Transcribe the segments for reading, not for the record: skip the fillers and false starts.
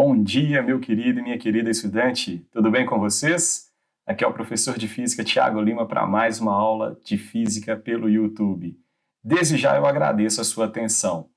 Bom dia, meu querido e minha querida estudante, tudo bem com vocês? Aqui é o professor de Física Thiago Lima para mais uma aula de Física pelo YouTube. Desde já eu agradeço a sua atenção.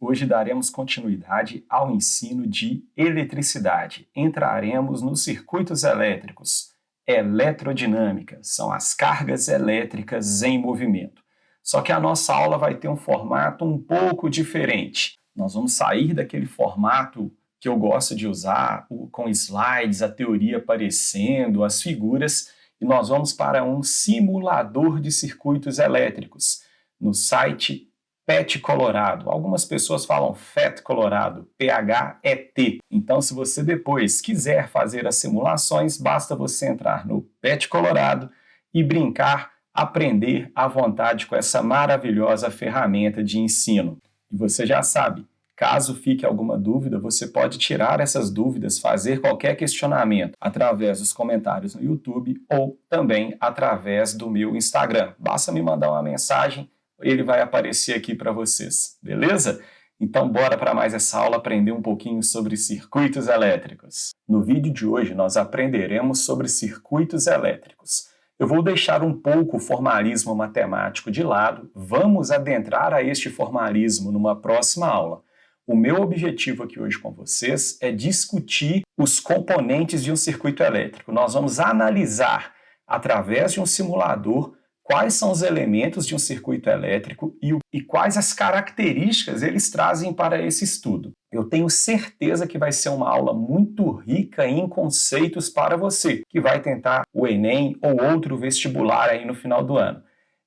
Hoje daremos continuidade ao ensino de eletricidade. Entraremos nos circuitos elétricos. Eletrodinâmica, são as cargas elétricas em movimento. Só que a nossa aula vai ter um formato um pouco diferente. Nós vamos sair daquele formato que eu gosto de usar, com slides, a teoria aparecendo, as figuras, e nós vamos para um simulador de circuitos elétricos, no site PET Colorado. Algumas pessoas falam FET Colorado, PHET. Então, se você depois quiser fazer as simulações, basta você entrar no PET Colorado e brincar, aprender à vontade com essa maravilhosa ferramenta de ensino. E você já sabe, caso fique alguma dúvida, você pode tirar essas dúvidas, fazer qualquer questionamento através dos comentários no YouTube ou também através do meu Instagram. Basta me mandar uma mensagem, ele vai aparecer aqui para vocês, beleza? Então bora para mais essa aula aprender um pouquinho sobre circuitos elétricos. No vídeo de hoje nós aprenderemos sobre circuitos elétricos. Eu vou deixar um pouco o formalismo matemático de lado, vamos adentrar a este formalismo numa próxima aula. O meu objetivo aqui hoje com vocês é discutir os componentes de um circuito elétrico. Nós vamos analisar, através de um simulador, quais são os elementos de um circuito elétrico e quais as características eles trazem para esse estudo. Eu tenho certeza que vai ser uma aula muito rica em conceitos para você, que vai tentar o Enem ou outro vestibular aí no final do ano.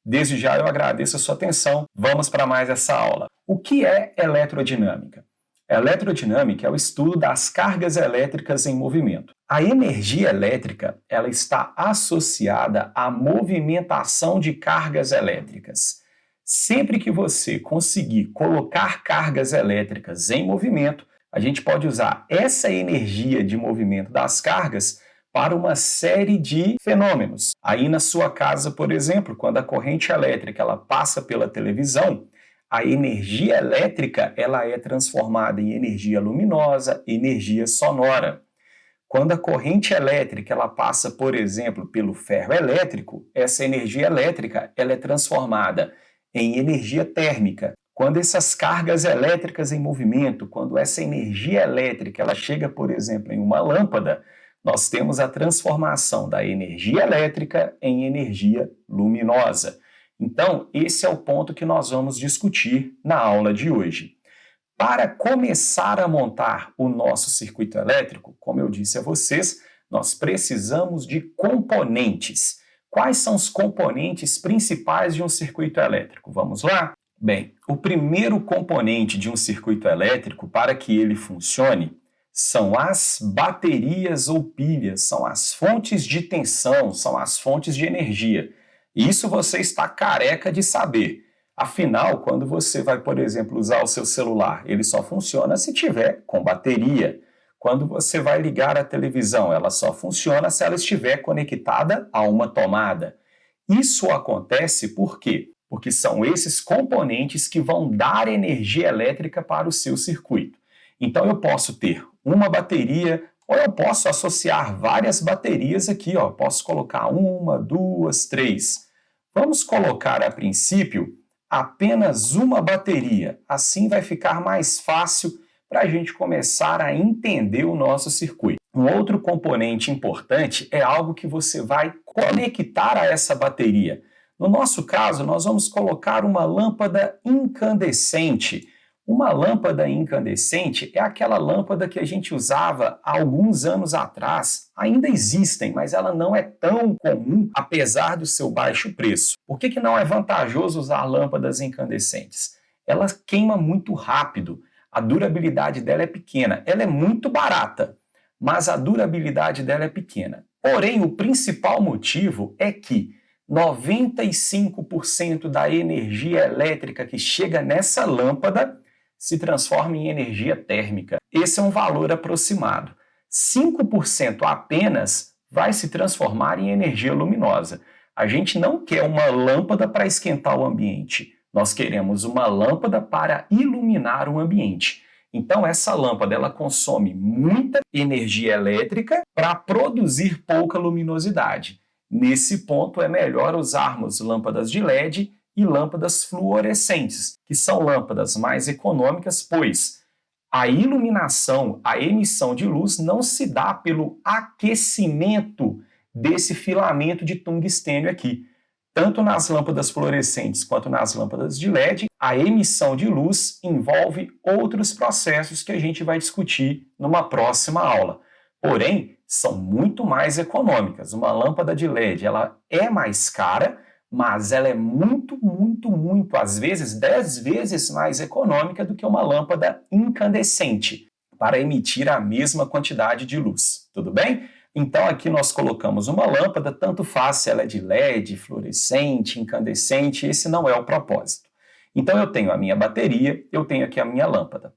Desde já eu agradeço a sua atenção. Vamos para mais essa aula. O que é eletrodinâmica? Eletrodinâmica é o estudo das cargas elétricas em movimento. A energia elétrica ela está associada à movimentação de cargas elétricas. Sempre que você conseguir colocar cargas elétricas em movimento, a gente pode usar essa energia de movimento das cargas para uma série de fenômenos. Aí na sua casa, por exemplo, quando a corrente elétrica ela passa pela televisão, a energia elétrica ela é transformada em energia luminosa, energia sonora. Quando a corrente elétrica ela passa, por exemplo, pelo ferro elétrico, essa energia elétrica ela é transformada em energia térmica. Quando essas cargas elétricas em movimento, quando essa energia elétrica ela chega, por exemplo, em uma lâmpada, nós temos a transformação da energia elétrica em energia luminosa. Então, esse é o ponto que nós vamos discutir na aula de hoje. Para começar a montar o nosso circuito elétrico, como eu disse a vocês, nós precisamos de componentes. Quais são os componentes principais de um circuito elétrico? Vamos lá? Bem, o primeiro componente de um circuito elétrico, para que ele funcione, são as baterias ou pilhas, são as fontes de tensão, são as fontes de energia. Isso você está careca de saber. Afinal, quando você vai, por exemplo, usar o seu celular, ele só funciona se tiver com bateria. Quando você vai ligar a televisão, ela só funciona se ela estiver conectada a uma tomada. Isso acontece por quê? Porque são esses componentes que vão dar energia elétrica para o seu circuito. Então eu posso ter uma bateria, ou eu posso associar várias baterias aqui, ó. Posso colocar uma, duas, três. Vamos colocar a princípio apenas uma bateria. Assim vai ficar mais fácil para a gente começar a entender o nosso circuito. Um outro componente importante é algo que você vai conectar a essa bateria. No nosso caso, nós vamos colocar uma lâmpada incandescente. Uma lâmpada incandescente é aquela lâmpada que a gente usava há alguns anos atrás. Ainda existem, mas ela não é tão comum, apesar do seu baixo preço. Por que não é vantajoso usar lâmpadas incandescentes? Ela queima muito rápido, a durabilidade dela é pequena. Ela é muito barata, mas a durabilidade dela é pequena. Porém, o principal motivo é que 95% da energia elétrica que chega nessa lâmpada se transforma em energia térmica. Esse é um valor aproximado. 5% apenas vai se transformar em energia luminosa. A gente não quer uma lâmpada para esquentar o ambiente. Nós queremos uma lâmpada para iluminar o ambiente. Então, essa lâmpada ela consome muita energia elétrica para produzir pouca luminosidade. Nesse ponto, é melhor usarmos lâmpadas de LED e lâmpadas fluorescentes, que são lâmpadas mais econômicas, pois a iluminação, a emissão de luz não se dá pelo aquecimento desse filamento de tungstênio aqui. Tanto nas lâmpadas fluorescentes quanto nas lâmpadas de LED, a emissão de luz envolve outros processos que a gente vai discutir numa próxima aula. Porém, são muito mais econômicas. Uma lâmpada de LED ela é mais cara, mas ela é muito, às vezes 10 vezes mais econômica do que uma lâmpada incandescente para emitir a mesma quantidade de luz. Tudo bem? Então aqui nós colocamos uma lâmpada, tanto faz se ela é de LED, fluorescente, incandescente, esse não é o propósito. Então eu tenho a minha bateria, eu tenho aqui a minha lâmpada.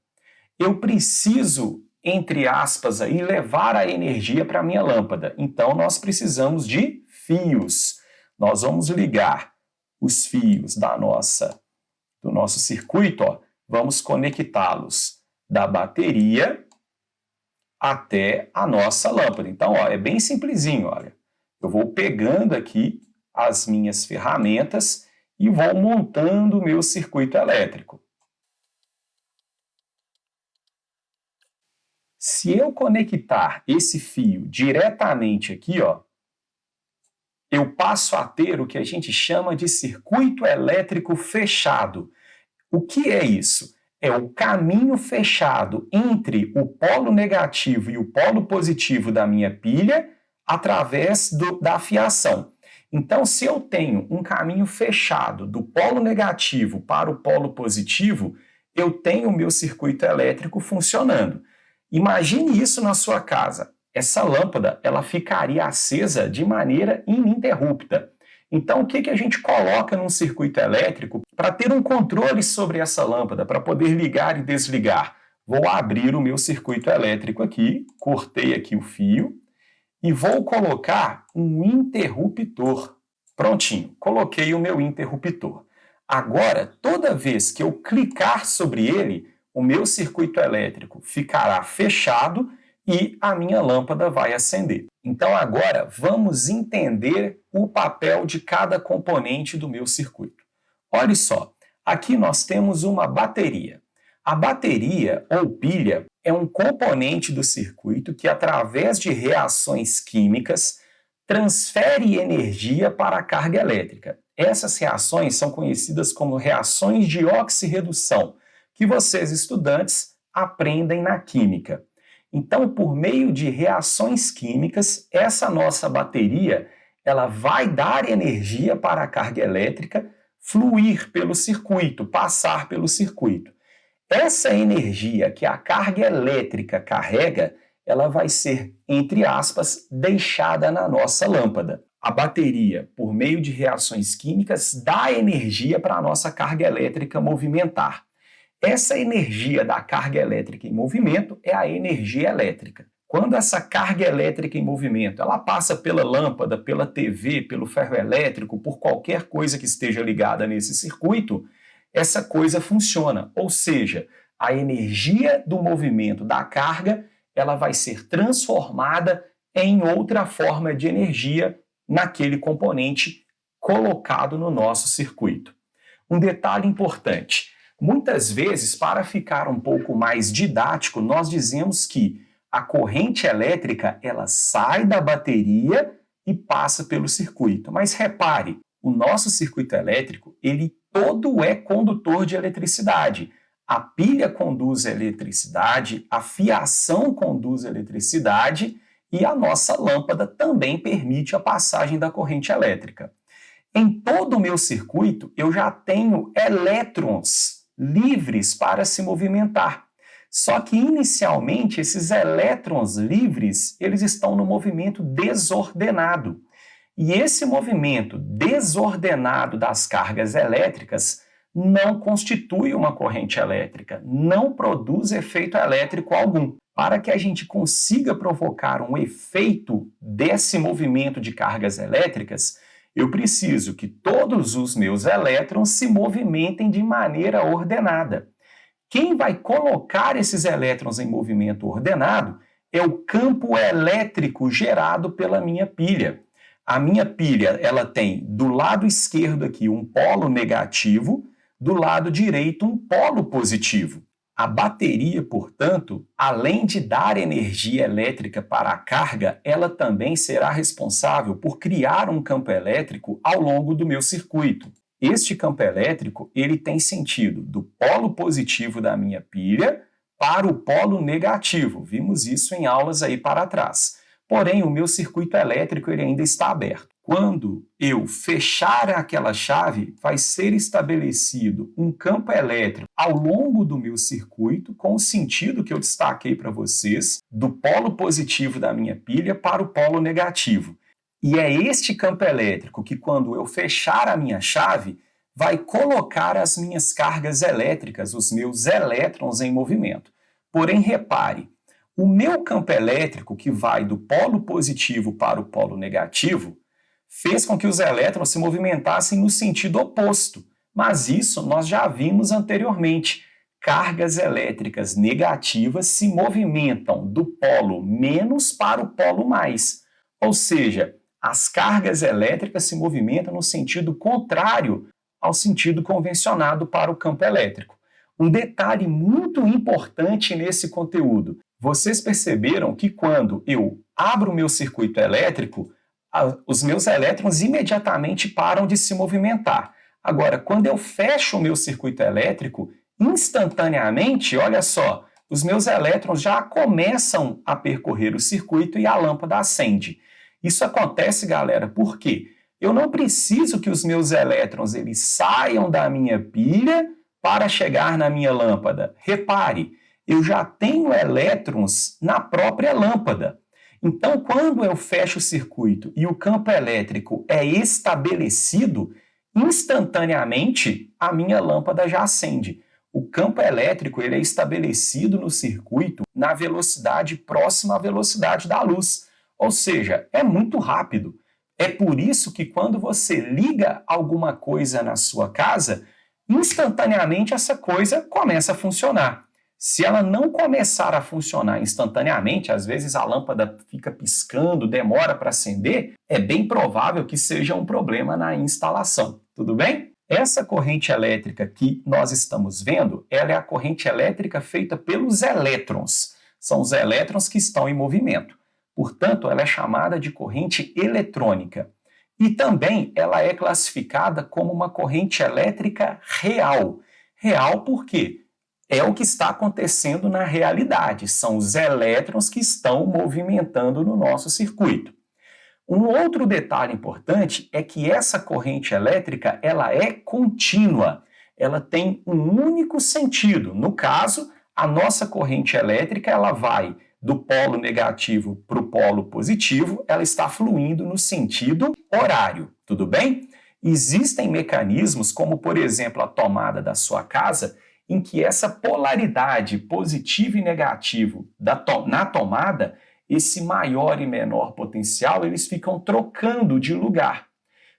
Eu preciso, entre aspas, aí, levar a energia para a minha lâmpada. Então nós precisamos de fios. Nós vamos ligar os fios do nosso circuito, ó, vamos conectá-los da bateria até a nossa lâmpada. Então, ó, é bem simplesinho, olha. Eu vou pegando aqui as minhas ferramentas e vou montando o meu circuito elétrico. Se eu conectar esse fio diretamente aqui, ó, eu passo a ter o que a gente chama de circuito elétrico fechado. O que é isso? É o caminho fechado entre o polo negativo e o polo positivo da minha pilha através da fiação. Então, se eu tenho um caminho fechado do polo negativo para o polo positivo, eu tenho o meu circuito elétrico funcionando. Imagine isso na sua casa. Essa lâmpada ela ficaria acesa de maneira ininterrupta. Então, o que a gente coloca num circuito elétrico para ter um controle sobre essa lâmpada, para poder ligar e desligar? Vou abrir o meu circuito elétrico aqui, cortei aqui o fio e vou colocar um interruptor. Prontinho, coloquei o meu interruptor. Agora, toda vez que eu clicar sobre ele, o meu circuito elétrico ficará fechado e a minha lâmpada vai acender. Então agora vamos entender o papel de cada componente do meu circuito. Olha só, aqui nós temos uma bateria. A bateria ou pilha é um componente do circuito que, através de reações químicas, transfere energia para a carga elétrica. Essas reações são conhecidas como reações de oxirredução, que vocês, estudantes, aprendem na química. Então, por meio de reações químicas, essa nossa bateria ela vai dar energia para a carga elétrica fluir pelo circuito, passar pelo circuito. Essa energia que a carga elétrica carrega, ela vai ser, entre aspas, deixada na nossa lâmpada. A bateria, por meio de reações químicas, dá energia para a nossa carga elétrica movimentar. Essa energia da carga elétrica em movimento é a energia elétrica. Quando essa carga elétrica em movimento ela passa pela lâmpada, pela TV, pelo ferro elétrico, por qualquer coisa que esteja ligada nesse circuito, essa coisa funciona. Ou seja, a energia do movimento da carga ela vai ser transformada em outra forma de energia naquele componente colocado no nosso circuito. Um detalhe importante. Muitas vezes, para ficar um pouco mais didático, nós dizemos que a corrente elétrica ela sai da bateria e passa pelo circuito. Mas repare, o nosso circuito elétrico, ele todo é condutor de eletricidade. A pilha conduz a eletricidade, a fiação conduz a eletricidade e a nossa lâmpada também permite a passagem da corrente elétrica. Em todo o meu circuito, eu já tenho elétrons livres para se movimentar. Só que inicialmente esses elétrons livres, eles estão no movimento desordenado. E esse movimento desordenado das cargas elétricas não constitui uma corrente elétrica, não produz efeito elétrico algum. Para que a gente consiga provocar um efeito desse movimento de cargas elétricas, eu preciso que todos os meus elétrons se movimentem de maneira ordenada. Quem vai colocar esses elétrons em movimento ordenado é o campo elétrico gerado pela minha pilha. A minha pilha, ela tem do lado esquerdo aqui um polo negativo, do lado direito um polo positivo. A bateria, portanto, além de dar energia elétrica para a carga, ela também será responsável por criar um campo elétrico ao longo do meu circuito. Este campo elétrico, ele tem sentido do polo positivo da minha pilha para o polo negativo. Vimos isso em aulas aí para trás. Porém, o meu circuito elétrico ele ainda está aberto. Quando eu fechar aquela chave, vai ser estabelecido um campo elétrico ao longo do meu circuito, com o sentido que eu destaquei para vocês, do polo positivo da minha pilha para o polo negativo. E é este campo elétrico que, quando eu fechar a minha chave, vai colocar as minhas cargas elétricas, os meus elétrons em movimento. Porém, repare, o meu campo elétrico, que vai do polo positivo para o polo negativo, fez com que os elétrons se movimentassem no sentido oposto. Mas isso nós já vimos anteriormente. Cargas elétricas negativas se movimentam do polo menos para o polo mais. Ou seja, as cargas elétricas se movimentam no sentido contrário ao sentido convencionado para o campo elétrico. Um detalhe muito importante nesse conteúdo. Vocês perceberam que quando eu abro o meu circuito elétrico, os meus elétrons imediatamente param de se movimentar. Agora, quando eu fecho o meu circuito elétrico, instantaneamente, olha só, os meus elétrons já começam a percorrer o circuito e a lâmpada acende. Isso acontece, galera, porque eu não preciso que os meus elétrons eles saiam da minha pilha para chegar na minha lâmpada. Repare, eu já tenho elétrons na própria lâmpada. Então, quando eu fecho o circuito e o campo elétrico é estabelecido, instantaneamente a minha lâmpada já acende. O campo elétrico ele é estabelecido no circuito na velocidade próxima à velocidade da luz. Ou seja, é muito rápido. É por isso que quando você liga alguma coisa na sua casa, instantaneamente essa coisa começa a funcionar. Se ela não começar a funcionar instantaneamente, às vezes a lâmpada fica piscando, demora para acender, é bem provável que seja um problema na instalação. Tudo bem? Essa corrente elétrica que nós estamos vendo, ela é a corrente elétrica feita pelos elétrons. São os elétrons que estão em movimento. Portanto, ela é chamada de corrente eletrônica. E também ela é classificada como uma corrente elétrica real. Real por quê? É o que está acontecendo na realidade, são os elétrons que estão movimentando no nosso circuito. Um outro detalhe importante é que essa corrente elétrica ela é contínua, ela tem um único sentido. No caso, a nossa corrente elétrica ela vai do polo negativo para o polo positivo, ela está fluindo no sentido horário, tudo bem? Existem mecanismos, como por exemplo a tomada da sua casa, em que essa polaridade positivo e negativo na tomada, esse maior e menor potencial, eles ficam trocando de lugar.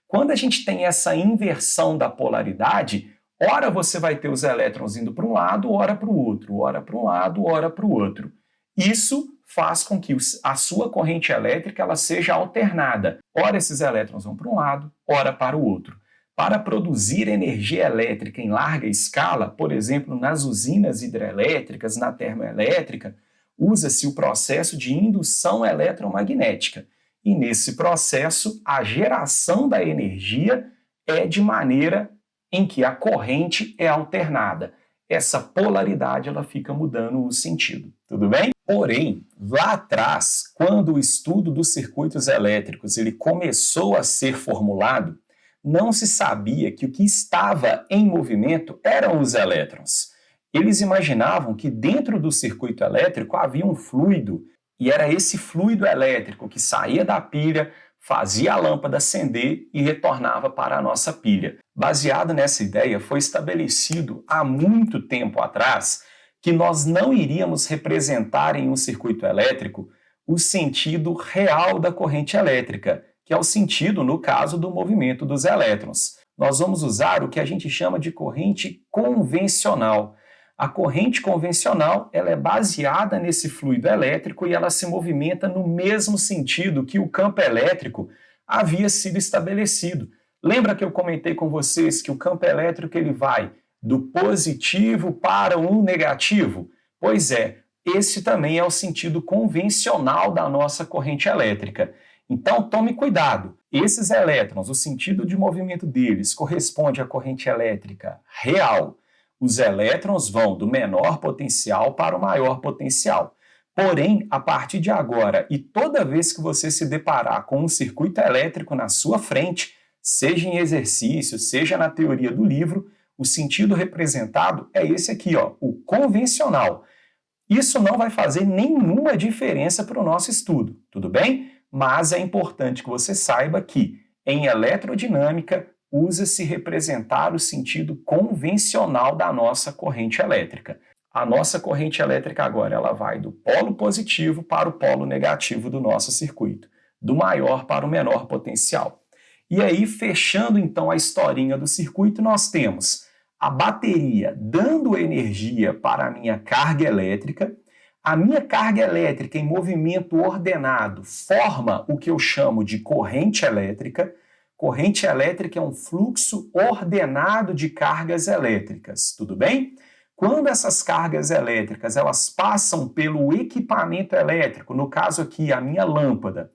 Quando a gente tem essa inversão da polaridade, ora você vai ter os elétrons indo para um lado, ora para o outro, ora para um lado, ora para o outro. Isso faz com que a sua corrente elétrica ela seja alternada. Ora esses elétrons vão para um lado, ora para o outro. Para produzir energia elétrica em larga escala, por exemplo, nas usinas hidrelétricas, na termoelétrica, usa-se o processo de indução eletromagnética. E nesse processo, a geração da energia é de maneira em que a corrente é alternada. Essa polaridade ela fica mudando o sentido, tudo bem? Porém, lá atrás, quando o estudo dos circuitos elétricos ele começou a ser formulado, não se sabia que o que estava em movimento eram os elétrons. Eles imaginavam que dentro do circuito elétrico havia um fluido, e era esse fluido elétrico que saía da pilha, fazia a lâmpada acender e retornava para a nossa pilha. Baseado nessa ideia, foi estabelecido há muito tempo atrás que nós não iríamos representar em um circuito elétrico o sentido real da corrente elétrica, que é o sentido, no caso, do movimento dos elétrons. Nós vamos usar o que a gente chama de corrente convencional. A corrente convencional ela é baseada nesse fluido elétrico e ela se movimenta no mesmo sentido que o campo elétrico havia sido estabelecido. Lembra que eu comentei com vocês que o campo elétrico ele vai do positivo para o negativo? Pois é, esse também é o sentido convencional da nossa corrente elétrica. Então tome cuidado, esses elétrons, o sentido de movimento deles corresponde à corrente elétrica real. Os elétrons vão do menor potencial para o maior potencial. Porém, a partir de agora e toda vez que você se deparar com um circuito elétrico na sua frente, seja em exercício, seja na teoria do livro, o sentido representado é esse aqui, ó, o convencional. Isso não vai fazer nenhuma diferença para o nosso estudo, tudo bem? Mas é importante que você saiba que, em eletrodinâmica, usa-se representar o sentido convencional da nossa corrente elétrica. A nossa corrente elétrica agora ela vai do polo positivo para o polo negativo do nosso circuito, do maior para o menor potencial. E aí, fechando então a historinha do circuito, nós temos a bateria dando energia para a minha carga elétrica. A minha carga elétrica em movimento ordenado forma o que eu chamo de corrente elétrica. Corrente elétrica é um fluxo ordenado de cargas elétricas, tudo bem? Quando essas cargas elétricas elas passam pelo equipamento elétrico, no caso aqui a minha lâmpada,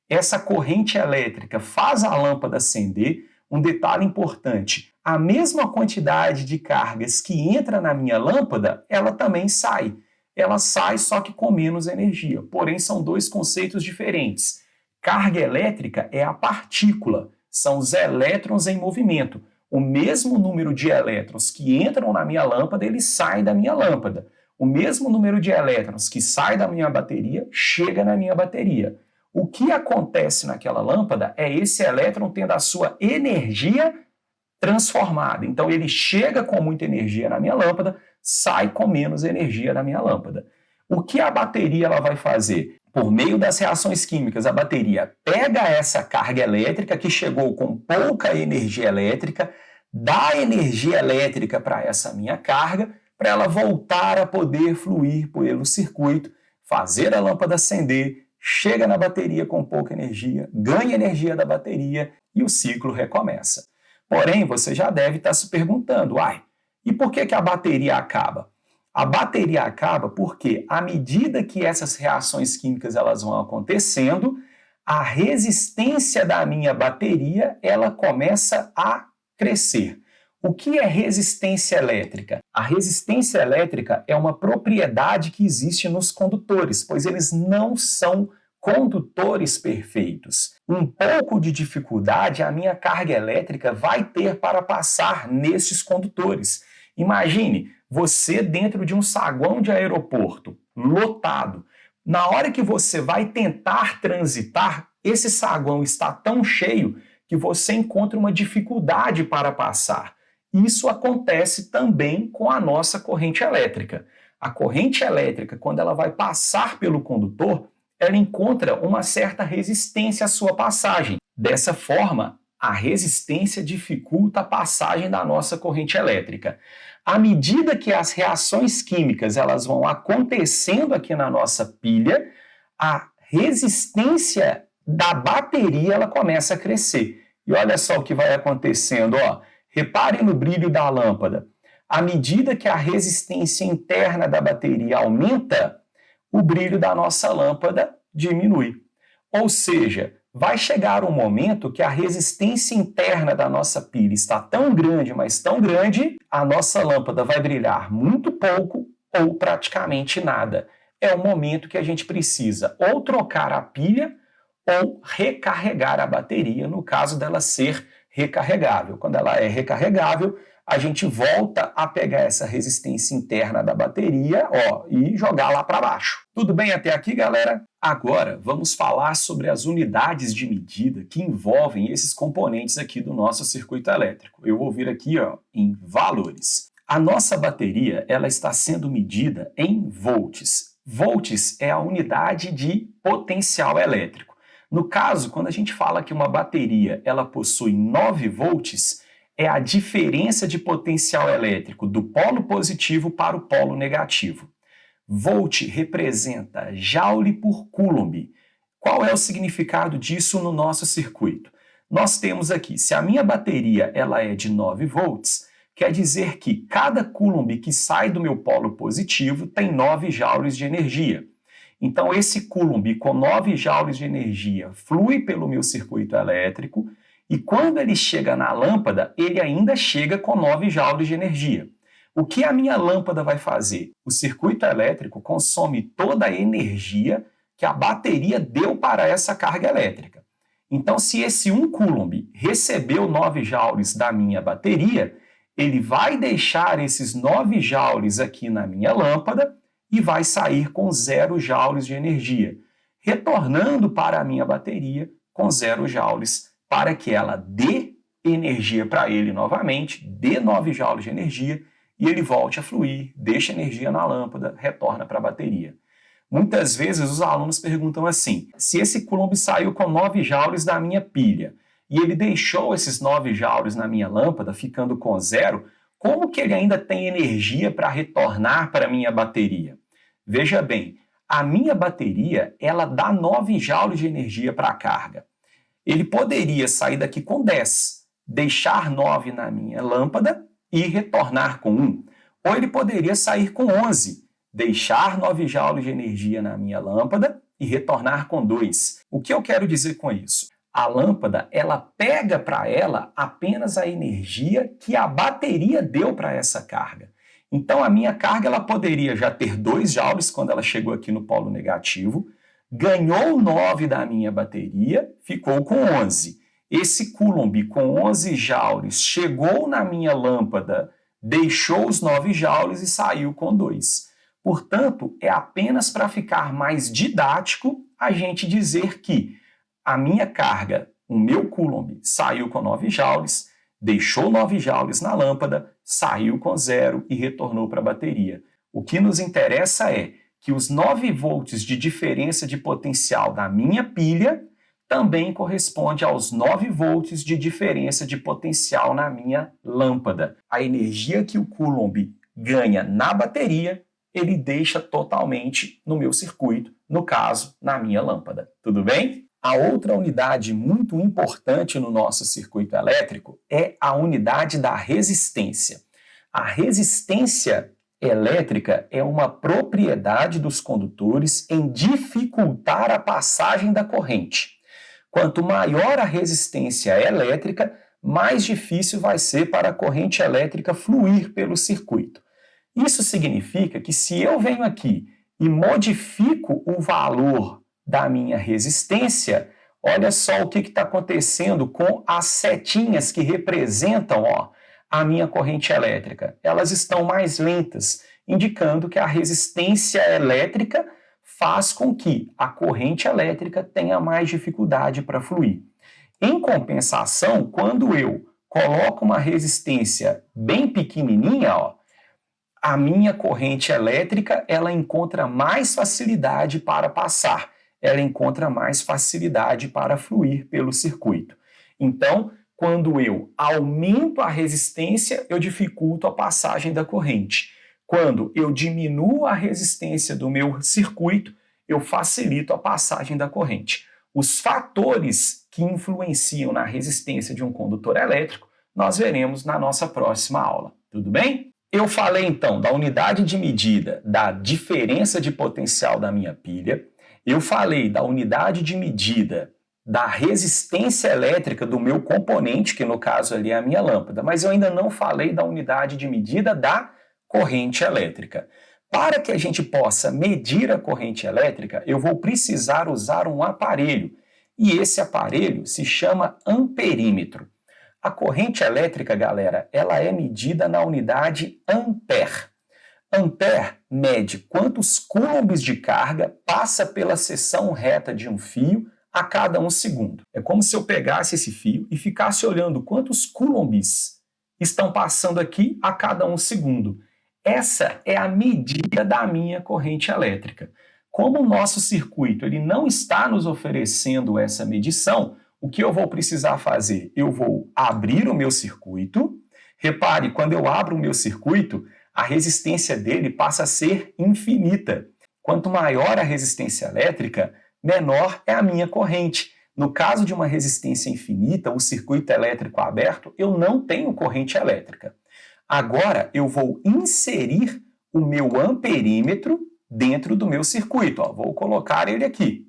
essa corrente elétrica faz a lâmpada acender. Um detalhe importante, a mesma quantidade de cargas que entra na minha lâmpada, ela também sai. Ela sai só que com menos energia, porém são dois conceitos diferentes. Carga elétrica é a partícula, são os elétrons em movimento. O mesmo número de elétrons que entram na minha lâmpada, ele sai da minha lâmpada. O mesmo número de elétrons que sai da minha bateria, chega na minha bateria. O que acontece naquela lâmpada é esse elétron tendo a sua energia transformada. Então ele chega com muita energia na minha lâmpada, sai com menos energia na minha lâmpada. O que a bateria ela vai fazer? Por meio das reações químicas, a bateria pega essa carga elétrica que chegou com pouca energia elétrica, dá energia elétrica para essa minha carga, para ela voltar a poder fluir pelo circuito, fazer a lâmpada acender, chega na bateria com pouca energia, ganha energia da bateria e o ciclo recomeça. Porém, você já deve estar se perguntando, e por que a bateria acaba? A bateria acaba porque, à medida que essas reações químicas elas vão acontecendo, a resistência da minha bateria ela começa a crescer. O que é resistência elétrica? A resistência elétrica é uma propriedade que existe nos condutores, pois eles não são condutores perfeitos. Um pouco de dificuldade a minha carga elétrica vai ter para passar nesses condutores. Imagine você dentro de um saguão de aeroporto, lotado. Na hora que você vai tentar transitar, esse saguão está tão cheio que você encontra uma dificuldade para passar. Isso acontece também com a nossa corrente elétrica. A corrente elétrica, quando ela vai passar pelo condutor, ela encontra uma certa resistência à sua passagem. Dessa forma, a resistência dificulta a passagem da nossa corrente elétrica. À medida que as reações químicas elas vão acontecendo aqui na nossa pilha, a resistência da bateria ela começa a crescer. E olha só o que vai acontecendo, ó. Reparem no brilho da lâmpada. À medida que a resistência interna da bateria aumenta, o brilho da nossa lâmpada diminui. Ou seja, vai chegar um momento que a resistência interna da nossa pilha está tão grande, mas tão grande, a nossa lâmpada vai brilhar muito pouco ou praticamente nada. É o momento que a gente precisa ou trocar a pilha ou recarregar a bateria, no caso dela ser recarregável. Quando ela é recarregável, a gente volta a pegar essa resistência interna da bateria, e jogar lá para baixo. Tudo bem até aqui, galera? Agora vamos falar sobre as unidades de medida que envolvem esses componentes aqui do nosso circuito elétrico. Eu vou vir aqui, em valores. A nossa bateria, ela está sendo medida em volts. Volts é a unidade de potencial elétrico. No caso, quando a gente fala que uma bateria ela possui 9 volts, é a diferença de potencial elétrico do polo positivo para o polo negativo. Volt representa Joule por Coulomb. Qual é o significado disso no nosso circuito? Nós temos aqui, se a minha bateria ela é de 9 volts, quer dizer que cada Coulomb que sai do meu polo positivo tem 9 joules de energia. Então, esse Coulomb com 9 joules de energia flui pelo meu circuito elétrico e quando ele chega na lâmpada, ele ainda chega com 9 joules de energia. O que a minha lâmpada vai fazer? O circuito elétrico consome toda a energia que a bateria deu para essa carga elétrica. Então, se esse 1 Coulomb recebeu 9 joules da minha bateria, ele vai deixar esses 9 joules aqui na minha lâmpada e vai sair com 0 joules de energia, retornando para a minha bateria com 0 joules, para que ela dê energia para ele novamente, dê 9 joules de energia, e ele volte a fluir, deixa energia na lâmpada, retorna para a bateria. Muitas vezes os alunos perguntam assim, se esse Coulomb saiu com 9 joules da minha pilha, e ele deixou esses 9 joules na minha lâmpada, ficando com 0, como que ele ainda tem energia para retornar para a minha bateria? Veja bem, a minha bateria, ela dá 9 joules de energia para a carga. Ele poderia sair daqui com 10, deixar 9 na minha lâmpada e retornar com 1. Ou ele poderia sair com 11, deixar 9 joules de energia na minha lâmpada e retornar com 2. O que eu quero dizer com isso? A lâmpada, ela pega para ela apenas a energia que a bateria deu para essa carga. Então, a minha carga ela poderia já ter 2 joules quando ela chegou aqui no polo negativo, ganhou 9 da minha bateria, ficou com 11. Esse Coulomb com 11 joules chegou na minha lâmpada, deixou os 9 joules e saiu com 2. Portanto, é apenas para ficar mais didático a gente dizer que a minha carga, o meu Coulomb, saiu com 9 joules, deixou 9 joules na lâmpada, saiu com 0 e retornou para a bateria. O que nos interessa é que os 9 volts de diferença de potencial da minha pilha também corresponde aos 9 volts de diferença de potencial na minha lâmpada. A energia que o Coulomb ganha na bateria, ele deixa totalmente no meu circuito, no caso, na minha lâmpada. Tudo bem? A outra unidade muito importante no nosso circuito elétrico é a unidade da resistência. A resistência elétrica é uma propriedade dos condutores em dificultar a passagem da corrente. Quanto maior a resistência elétrica, mais difícil vai ser para a corrente elétrica fluir pelo circuito. Isso significa que se eu venho aqui e modifico o valor da minha resistência, olha só o que está acontecendo com as setinhas que representam a minha corrente elétrica. Elas estão mais lentas, indicando que a resistência elétrica faz com que a corrente elétrica tenha mais dificuldade para fluir. Em compensação, quando eu coloco uma resistência bem pequenininha, a minha corrente elétrica ela encontra mais facilidade para passar, ela encontra mais facilidade para fluir pelo circuito. Então, quando eu aumento a resistência, eu dificulto a passagem da corrente. Quando eu diminuo a resistência do meu circuito, eu facilito a passagem da corrente. Os fatores que influenciam na resistência de um condutor elétrico, nós veremos na nossa próxima aula. Tudo bem? Eu falei então da unidade de medida da diferença de potencial da minha pilha, eu falei da unidade de medida da resistência elétrica do meu componente, que no caso ali é a minha lâmpada, mas eu ainda não falei da unidade de medida da corrente elétrica. Para que a gente possa medir a corrente elétrica, eu vou precisar usar um aparelho, e esse aparelho se chama amperímetro. A corrente elétrica, galera, ela é medida na unidade ampere. Ampere mede quantos coulombs de carga passa pela seção reta de um fio a cada 1 segundo. É como se eu pegasse esse fio e ficasse olhando quantos coulombs estão passando aqui a cada 1 segundo. Essa é a medida da minha corrente elétrica. Como o nosso circuito ele não está nos oferecendo essa medição, o que eu vou precisar fazer? Eu vou abrir o meu circuito. Repare, quando eu abro o meu circuito, a resistência dele passa a ser infinita. Quanto maior a resistência elétrica, menor é a minha corrente. No caso de uma resistência infinita, o circuito elétrico aberto, eu não tenho corrente elétrica. Agora, eu vou inserir o meu amperímetro dentro do meu circuito. Vou colocar ele aqui.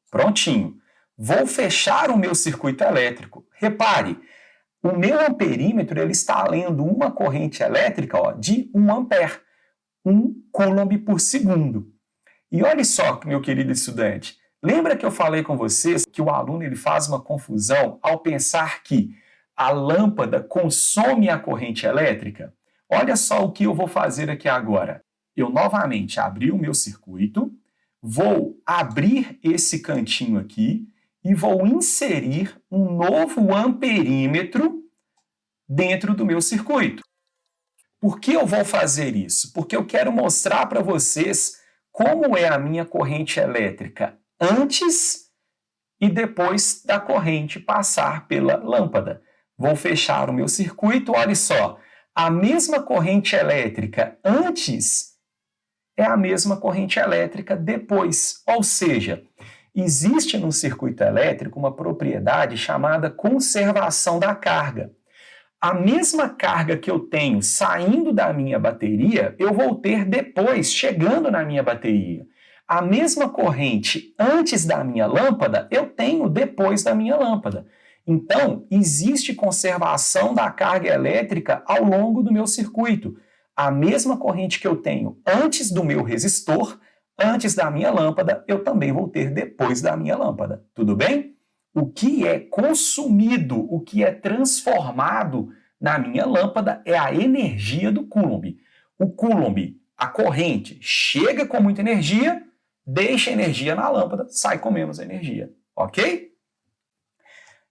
Prontinho. Vou fechar o meu circuito elétrico. Repare, o meu amperímetro ele está lendo uma corrente elétrica de 1 ampere, 1 coulomb por segundo. E olha só, meu querido estudante, lembra que eu falei com vocês que o aluno ele faz uma confusão ao pensar que a lâmpada consome a corrente elétrica? Olha só o que eu vou fazer aqui agora. Eu novamente abri o meu circuito, vou abrir esse cantinho aqui e vou inserir um novo amperímetro dentro do meu circuito. Por que eu vou fazer isso? Porque eu quero mostrar para vocês como é a minha corrente elétrica antes e depois da corrente passar pela lâmpada. Vou fechar o meu circuito, olha só, a mesma corrente elétrica antes é a mesma corrente elétrica depois. Ou seja, existe no circuito elétrico uma propriedade chamada conservação da carga. A mesma carga que eu tenho saindo da minha bateria, eu vou ter depois, chegando na minha bateria. A mesma corrente antes da minha lâmpada, eu tenho depois da minha lâmpada. Então, existe conservação da carga elétrica ao longo do meu circuito. A mesma corrente que eu tenho antes do meu resistor, antes da minha lâmpada, eu também vou ter depois da minha lâmpada. Tudo bem? O que é consumido, o que é transformado na minha lâmpada é a energia do Coulomb. O Coulomb, a corrente, chega com muita energia, deixa energia na lâmpada, sai com menos energia. Ok?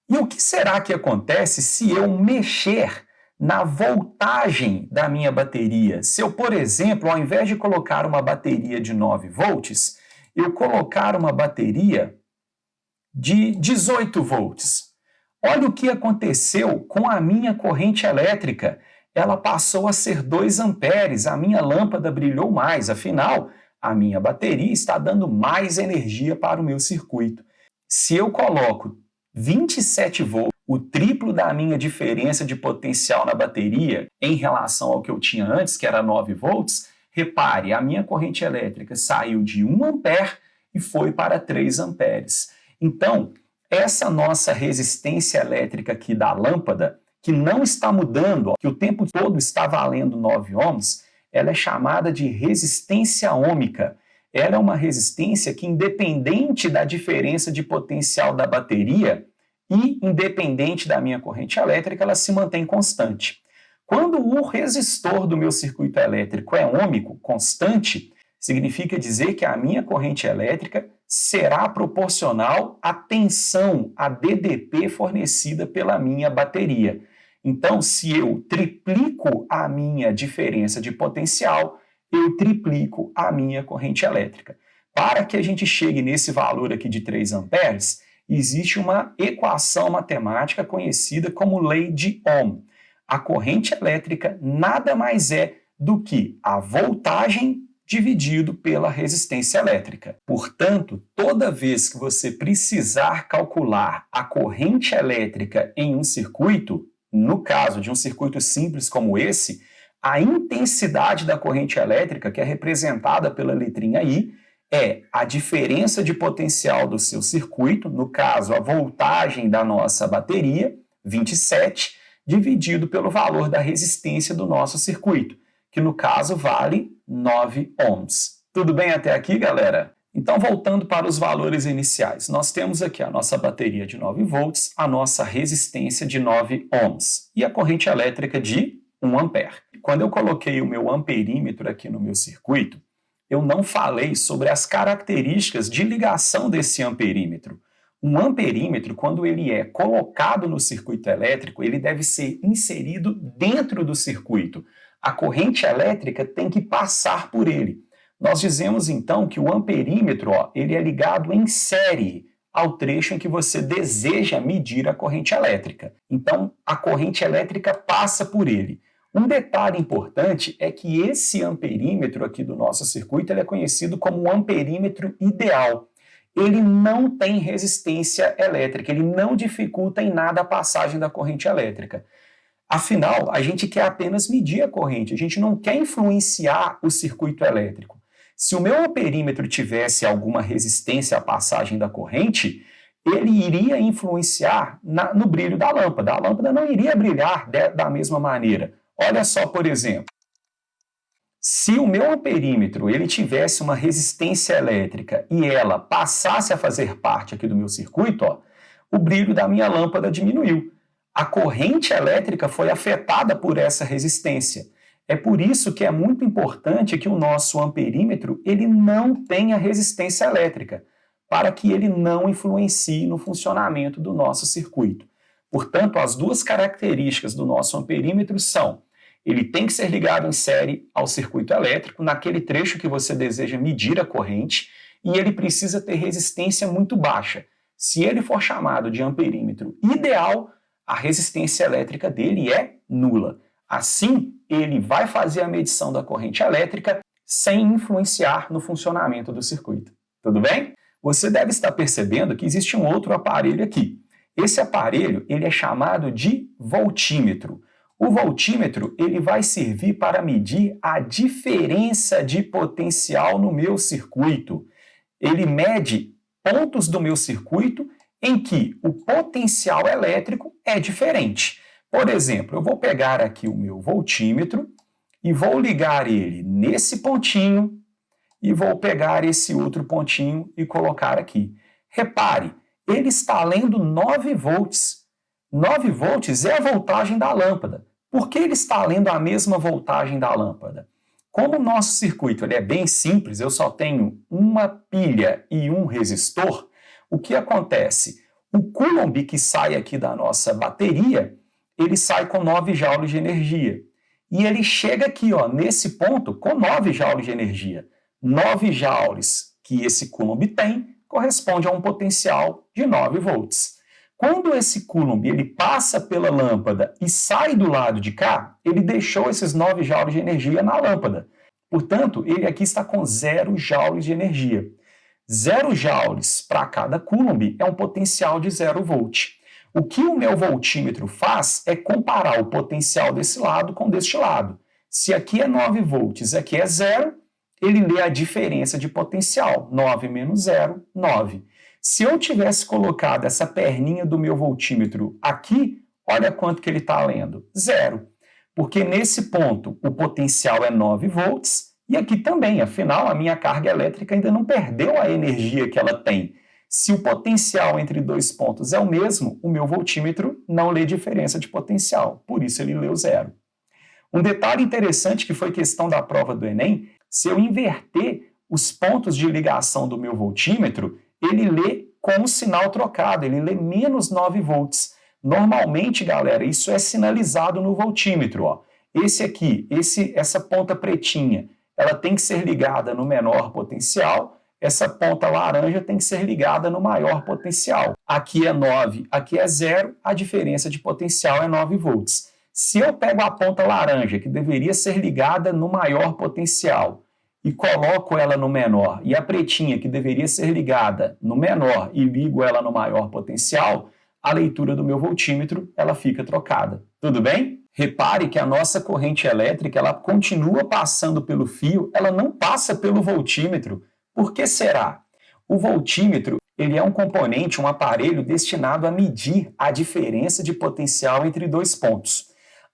E o que será que acontece se eu mexer na voltagem da minha bateria? Se eu, por exemplo, ao invés de colocar uma bateria de 9 volts, eu colocar uma bateria de 18 volts. Olha o que aconteceu com a minha corrente elétrica. Ela passou a ser 2 amperes, a minha lâmpada brilhou mais, afinal, a minha bateria está dando mais energia para o meu circuito. Se eu coloco 27 volts, o triplo da minha diferença de potencial na bateria em relação ao que eu tinha antes, que era 9 volts, repare, a minha corrente elétrica saiu de 1 ampere e foi para 3 amperes. Então, essa nossa resistência elétrica aqui da lâmpada, que não está mudando, que o tempo todo está valendo 9 ohms, ela é chamada de resistência ômica. Ela é uma resistência que, independente da diferença de potencial da bateria e independente da minha corrente elétrica, ela se mantém constante. Quando o resistor do meu circuito elétrico é ômico, constante, significa dizer que a minha corrente elétrica será proporcional à tensão, a DDP fornecida pela minha bateria. Então, se eu triplico a minha diferença de potencial, eu triplico a minha corrente elétrica. Para que a gente chegue nesse valor aqui de 3 amperes, existe uma equação matemática conhecida como lei de Ohm. A corrente elétrica nada mais é do que a voltagem dividido pela resistência elétrica. Portanto, toda vez que você precisar calcular a corrente elétrica em um circuito, no caso de um circuito simples como esse, a intensidade da corrente elétrica, que é representada pela letrinha I, é a diferença de potencial do seu circuito, no caso, a voltagem da nossa bateria, 27, dividido pelo valor da resistência do nosso circuito, que no caso vale 9 ohms. Tudo bem até aqui, galera? Então, voltando para os valores iniciais, nós temos aqui a nossa bateria de 9 volts, a nossa resistência de 9 ohms e a corrente elétrica de 1 ampere. Quando eu coloquei o meu amperímetro aqui no meu circuito, eu não falei sobre as características de ligação desse amperímetro. Um amperímetro, quando ele é colocado no circuito elétrico, ele deve ser inserido dentro do circuito. A corrente elétrica tem que passar por ele. Nós dizemos, então, que o amperímetro ele é ligado em série ao trecho em que você deseja medir a corrente elétrica. Então, a corrente elétrica passa por ele. Um detalhe importante é que esse amperímetro aqui do nosso circuito ele é conhecido como o amperímetro ideal. Ele não tem resistência elétrica, ele não dificulta em nada a passagem da corrente elétrica. Afinal, a gente quer apenas medir a corrente, a gente não quer influenciar o circuito elétrico. Se o meu amperímetro tivesse alguma resistência à passagem da corrente, ele iria influenciar no brilho da lâmpada. A lâmpada não iria brilhar da mesma maneira. Olha só, por exemplo, se o meu amperímetro ele tivesse uma resistência elétrica e ela passasse a fazer parte aqui do meu circuito, ó, o brilho da minha lâmpada diminuiu. A corrente elétrica foi afetada por essa resistência. É por isso que é muito importante que o nosso amperímetro ele não tenha resistência elétrica, para que ele não influencie no funcionamento do nosso circuito. Portanto, as duas características do nosso amperímetro são: ele tem que ser ligado em série ao circuito elétrico, naquele trecho que você deseja medir a corrente, e ele precisa ter resistência muito baixa. Se ele for chamado de amperímetro ideal, a resistência elétrica dele é nula. Assim, ele vai fazer a medição da corrente elétrica sem influenciar no funcionamento do circuito. Tudo bem? Você deve estar percebendo que existe um outro aparelho aqui. Esse aparelho ele é chamado de voltímetro. O voltímetro ele vai servir para medir a diferença de potencial no meu circuito. Ele mede pontos do meu circuito em que o potencial elétrico é diferente. Por exemplo, eu vou pegar aqui o meu voltímetro e vou ligar ele nesse pontinho e vou pegar esse outro pontinho e colocar aqui. Repare, ele está lendo 9 volts. 9 volts é a voltagem da lâmpada. Por que ele está lendo a mesma voltagem da lâmpada? Como o nosso circuito ele é bem simples, eu só tenho uma pilha e um resistor, o que acontece? O coulomb que sai aqui da nossa bateria, ele sai com 9 joules de energia. E ele chega aqui, ó, nesse ponto, com 9 joules de energia. 9 joules que esse coulomb tem corresponde a um potencial de 9 volts. Quando esse coulomb ele passa pela lâmpada e sai do lado de cá, ele deixou esses 9 joules de energia na lâmpada. Portanto, ele aqui está com 0 joules de energia. 0 joules para cada coulomb é um potencial de 0 volt. O que o meu voltímetro faz é comparar o potencial desse lado com deste lado. Se aqui é 9 volts, aqui é 0, ele lê a diferença de potencial. 9 menos 0, 9. Se eu tivesse colocado essa perninha do meu voltímetro aqui, olha quanto que ele está lendo. 0. Porque nesse ponto o potencial é 9 volts e aqui também, afinal, a minha carga elétrica ainda não perdeu a energia que ela tem. Se o potencial entre dois pontos é o mesmo, o meu voltímetro não lê diferença de potencial, por isso ele leu 0. Um detalhe interessante que foi questão da prova do Enem, se eu inverter os pontos de ligação do meu voltímetro, ele lê com o sinal trocado, ele lê menos 9 volts. Normalmente, galera, isso é sinalizado no voltímetro. Ó. Esse aqui, essa ponta pretinha, ela tem que ser ligada no menor potencial, essa ponta laranja tem que ser ligada no maior potencial. Aqui é 9, aqui é 0, a diferença de potencial é 9 volts. Se eu pego a ponta laranja, que deveria ser ligada no maior potencial, e coloco ela no menor, e a pretinha, que deveria ser ligada no menor, e ligo ela no maior potencial, a leitura do meu voltímetro ela fica trocada. Tudo bem? Repare que a nossa corrente elétrica ela continua passando pelo fio, ela não passa pelo voltímetro. Por que será? O voltímetro ele é um componente, um aparelho destinado a medir a diferença de potencial entre dois pontos.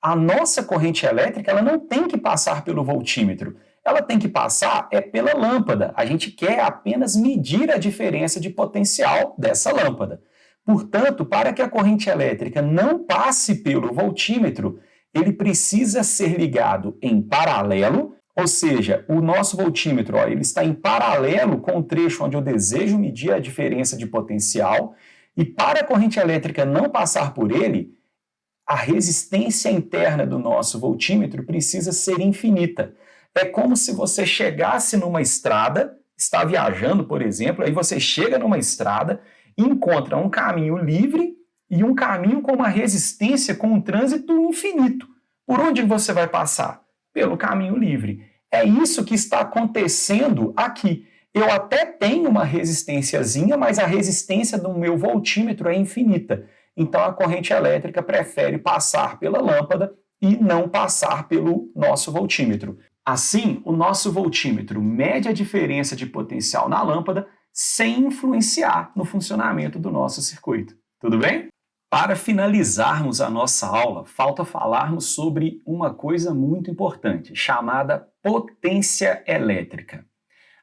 A nossa corrente elétrica ela não tem que passar pelo voltímetro, ela tem que passar pela lâmpada. A gente quer apenas medir a diferença de potencial dessa lâmpada. Portanto, para que a corrente elétrica não passe pelo voltímetro, ele precisa ser ligado em paralelo, ou seja, o nosso voltímetro ele está em paralelo com o trecho onde eu desejo medir a diferença de potencial, e para a corrente elétrica não passar por ele, a resistência interna do nosso voltímetro precisa ser infinita. É como se você chegasse numa estrada, está viajando, por exemplo, aí você chega numa estrada encontra um caminho livre e um caminho com uma resistência com um trânsito infinito. Por onde você vai passar? Pelo caminho livre. É isso que está acontecendo aqui. Eu até tenho uma resistênciazinha, mas a resistência do meu voltímetro é infinita. Então a corrente elétrica prefere passar pela lâmpada e não passar pelo nosso voltímetro. Assim, o nosso voltímetro mede a diferença de potencial na lâmpada sem influenciar no funcionamento do nosso circuito. Tudo bem? Para finalizarmos a nossa aula, falta falarmos sobre uma coisa muito importante, chamada potência elétrica.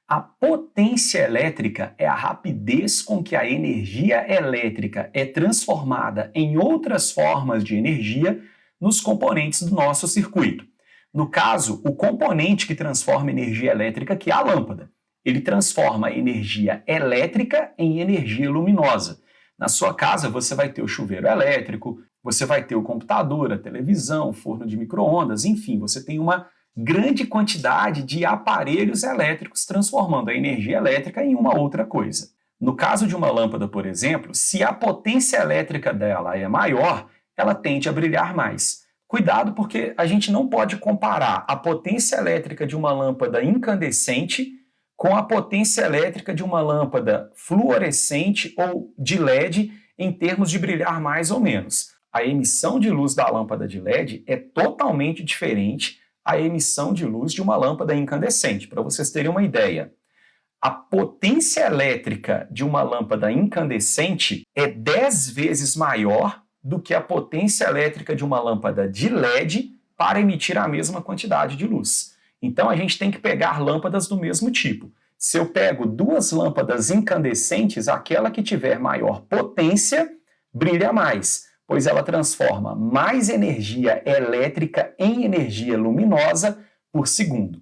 A potência elétrica é a rapidez com que a energia elétrica é transformada em outras formas de energia nos componentes do nosso circuito. No caso, o componente que transforma energia elétrica, que é a lâmpada. Ele transforma energia elétrica em energia luminosa. Na sua casa, você vai ter o chuveiro elétrico, você vai ter o computador, a televisão, o forno de micro-ondas, enfim, você tem uma grande quantidade de aparelhos elétricos transformando a energia elétrica em uma outra coisa. No caso de uma lâmpada, por exemplo, se a potência elétrica dela é maior, ela tende a brilhar mais. Cuidado, porque a gente não pode comparar a potência elétrica de uma lâmpada incandescente com a potência elétrica de uma lâmpada fluorescente ou de LED em termos de brilhar mais ou menos. A emissão de luz da lâmpada de LED é totalmente diferente da emissão de luz de uma lâmpada incandescente. Para vocês terem uma ideia, a potência elétrica de uma lâmpada incandescente é 10 vezes maior do que a potência elétrica de uma lâmpada de LED para emitir a mesma quantidade de luz. Então a gente tem que pegar lâmpadas do mesmo tipo. Se eu pego duas lâmpadas incandescentes, aquela que tiver maior potência brilha mais, pois ela transforma mais energia elétrica em energia luminosa por segundo.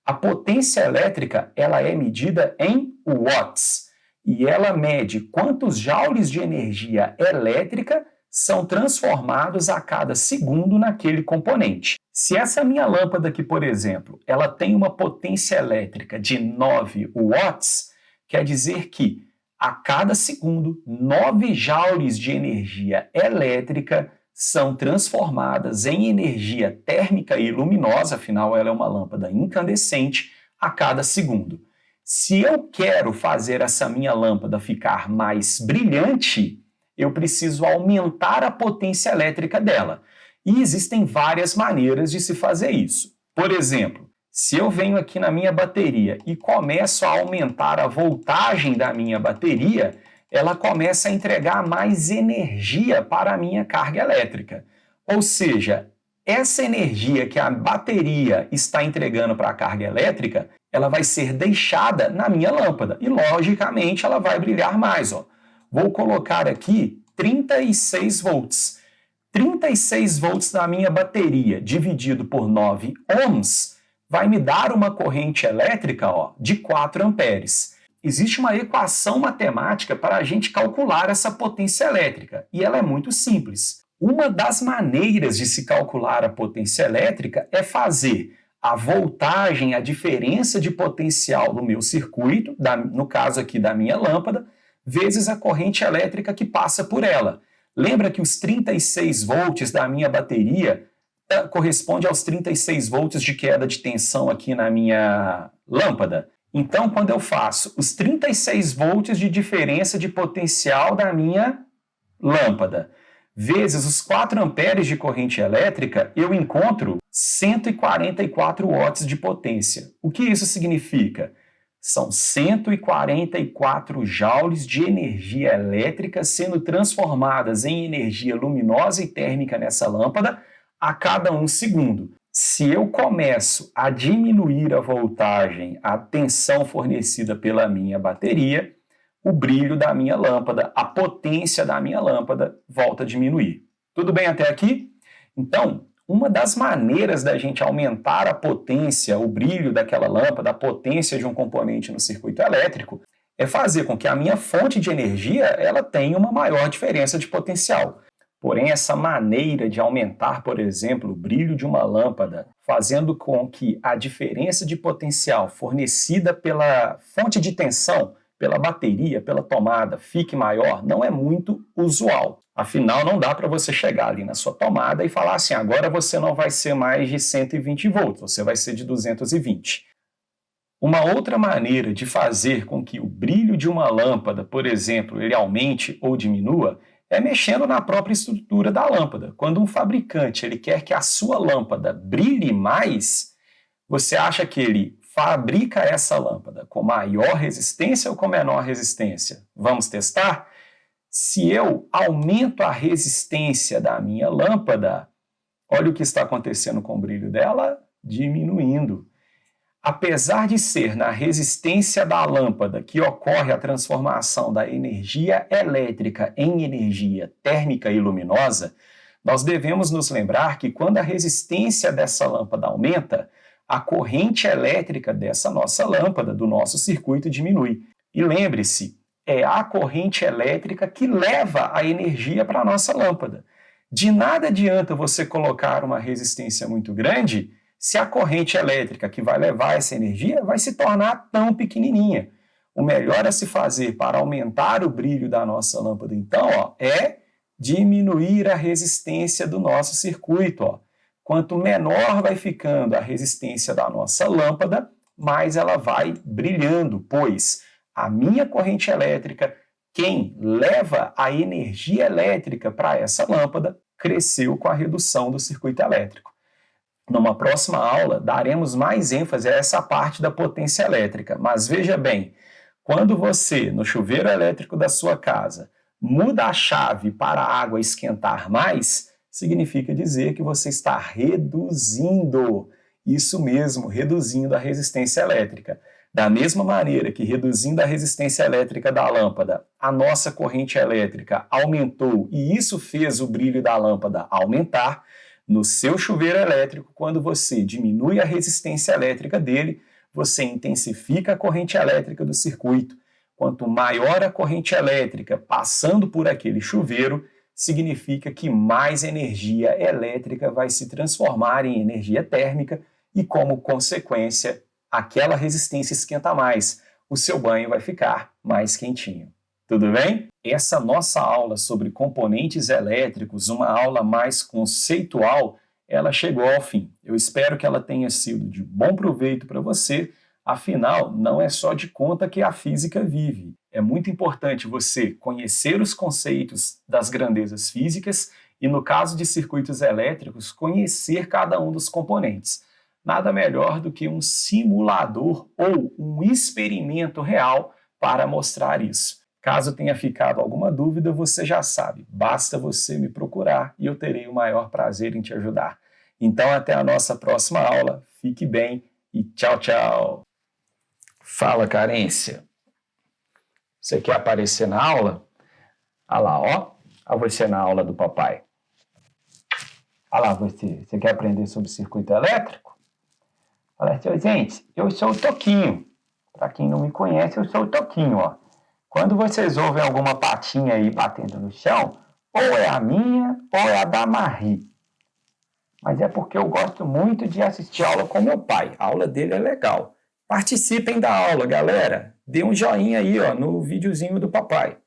A potência elétrica ela é medida em watts e ela mede quantos joules de energia elétrica são transformados a cada segundo naquele componente. Se essa minha lâmpada aqui, por exemplo, ela tem uma potência elétrica de 9 watts, quer dizer que a cada segundo, 9 joules de energia elétrica são transformadas em energia térmica e luminosa, afinal ela é uma lâmpada incandescente, a cada segundo. Se eu quero fazer essa minha lâmpada ficar mais brilhante, eu preciso aumentar a potência elétrica dela. E existem várias maneiras de se fazer isso. Por exemplo, se eu venho aqui na minha bateria e começo a aumentar a voltagem da minha bateria, ela começa a entregar mais energia para a minha carga elétrica. Ou seja, essa energia que a bateria está entregando para a carga elétrica, ela vai ser deixada na minha lâmpada e, logicamente, ela vai brilhar mais. Vou colocar aqui 36 volts. 36 volts da minha bateria dividido por 9 ohms vai me dar uma corrente elétrica de 4 amperes. Existe uma equação matemática para a gente calcular essa potência elétrica e ela é muito simples. Uma das maneiras de se calcular a potência elétrica é fazer a voltagem, a diferença de potencial do meu circuito, no caso aqui da minha lâmpada, vezes a corrente elétrica que passa por ela. Lembra que os 36 volts da minha bateria corresponde aos 36 volts de queda de tensão aqui na minha lâmpada? Então, quando eu faço os 36 volts de diferença de potencial da minha lâmpada, vezes os 4 amperes de corrente elétrica, eu encontro 144 watts de potência. O que isso significa? São 144 joules de energia elétrica sendo transformadas em energia luminosa e térmica nessa lâmpada a cada 1 segundo. Se eu começo a diminuir a voltagem, a tensão fornecida pela minha bateria, o brilho da minha lâmpada, a potência da minha lâmpada volta a diminuir. Tudo bem até aqui? Então, uma das maneiras da gente aumentar a potência, o brilho daquela lâmpada, a potência de um componente no circuito elétrico, é fazer com que a minha fonte de energia ela tenha uma maior diferença de potencial. Porém, essa maneira de aumentar, por exemplo, o brilho de uma lâmpada, fazendo com que a diferença de potencial fornecida pela fonte de tensão, pela bateria, pela tomada, fique maior, não é muito usual. Afinal, não dá para você chegar ali na sua tomada e falar assim, agora você não vai ser mais de 120 volts, você vai ser de 220. Uma outra maneira de fazer com que o brilho de uma lâmpada, por exemplo, ele aumente ou diminua, é mexendo na própria estrutura da lâmpada. Quando um fabricante ele quer que a sua lâmpada brilhe mais, você acha que ele fabrica essa lâmpada com maior resistência ou com menor resistência? Vamos testar? Se eu aumento a resistência da minha lâmpada, olha o que está acontecendo com o brilho dela, diminuindo. Apesar de ser na resistência da lâmpada que ocorre a transformação da energia elétrica em energia térmica e luminosa, nós devemos nos lembrar que quando a resistência dessa lâmpada aumenta, a corrente elétrica dessa nossa lâmpada, do nosso circuito, diminui. E lembre-se, é a corrente elétrica que leva a energia para a nossa lâmpada. De nada adianta você colocar uma resistência muito grande se a corrente elétrica que vai levar essa energia vai se tornar tão pequenininha. O melhor a se fazer para aumentar o brilho da nossa lâmpada, então, é diminuir a resistência do nosso circuito. Quanto menor vai ficando a resistência da nossa lâmpada, mais ela vai brilhando, pois a minha corrente elétrica, quem leva a energia elétrica para essa lâmpada, cresceu com a redução do circuito elétrico. Numa próxima aula, daremos mais ênfase a essa parte da potência elétrica. Mas veja bem, quando você, no chuveiro elétrico da sua casa, muda a chave para a água esquentar mais, significa dizer que você está reduzindo, isso mesmo, reduzindo a resistência elétrica. Da mesma maneira que reduzindo a resistência elétrica da lâmpada, a nossa corrente elétrica aumentou e isso fez o brilho da lâmpada aumentar, no seu chuveiro elétrico, quando você diminui a resistência elétrica dele, você intensifica a corrente elétrica do circuito. Quanto maior a corrente elétrica passando por aquele chuveiro, significa que mais energia elétrica vai se transformar em energia térmica e, como consequência, aquela resistência esquenta mais. O seu banho vai ficar mais quentinho. Tudo bem? Essa nossa aula sobre componentes elétricos, uma aula mais conceitual, ela chegou ao fim. Eu espero que ela tenha sido de bom proveito para você. Afinal, não é só de conta que a física vive. É muito importante você conhecer os conceitos das grandezas físicas e, no caso de circuitos elétricos, conhecer cada um dos componentes. Nada melhor do que um simulador ou um experimento real para mostrar isso. Caso tenha ficado alguma dúvida, você já sabe, basta você me procurar e eu terei o maior prazer em te ajudar. Então, até a nossa próxima aula, fique bem e tchau, tchau! Fala, Carência! Você quer aparecer na aula? Olha lá, ó você na aula do papai. Olha lá você quer aprender sobre circuito elétrico? Fala, gente, eu sou o Toquinho. Para quem não me conhece, eu sou o Toquinho, ó. Quando vocês ouvem alguma patinha aí batendo no chão, ou é a minha ou é a da Marie. Mas é porque eu gosto muito de assistir aula com meu pai. A aula dele é legal. Participem da aula, galera. Dê um joinha aí, ó, no videozinho do papai.